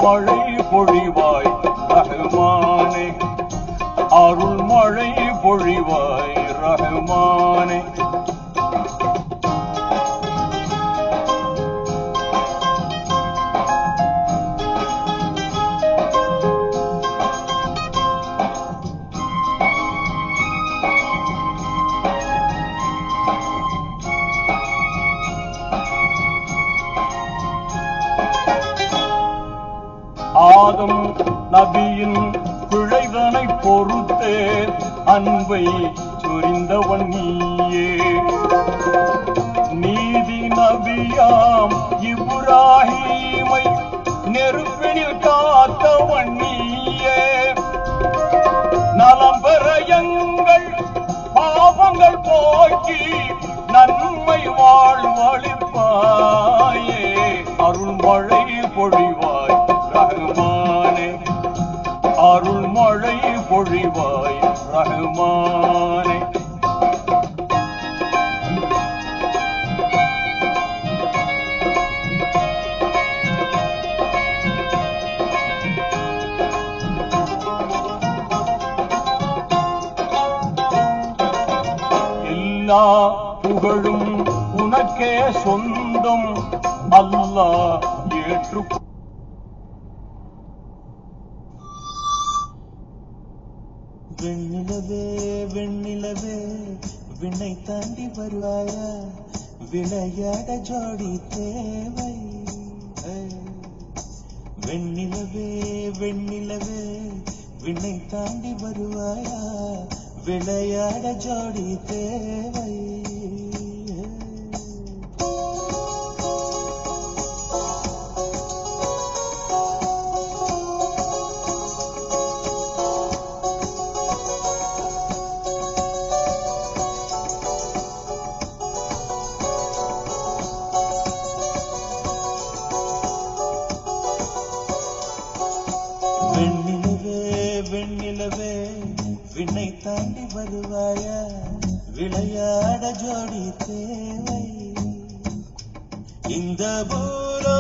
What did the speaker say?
மழை பொழிவாய் ரஹ்மானே, அருள் மழை பொழிவாய் ரஹ்மானே. ஆதம் நபியின் பிழைதனை பொறுத்தே அன்பை சொரிந்தவன் நீயே. நீதி நபியாம் இப்ராஹீமை நெருப்பினில் காத்தவன் நீயே. நலம் பெற எங்கள் பாவங்கள் போக்கி நன்மை வாழ்வழிப்பாயே. அருள் மழை பொழிவாய் ரஹ்மானே, அருள் மழை பொழிவாய் ரஹ்மானே. எல்லா புகழும் உனக்கே சொந்தம், அல்லாஹ் ஏற்று. வெண்ணிலவே வெண்ணிலவே விண்ணை தாண்டி வருவாயா, விளையாட ஜோடி தேவை. வெண்ணிலவே வெண்ணிலவே விண்ணை தாண்டி வருவாயா, விளையாட ஜோடி தேவை. வெண்ணிலவே வெண்ணிலவே விண்ணை தாண்டி வருவாயா, விளையாட ஜோடி தேவை. இந்த பூலோ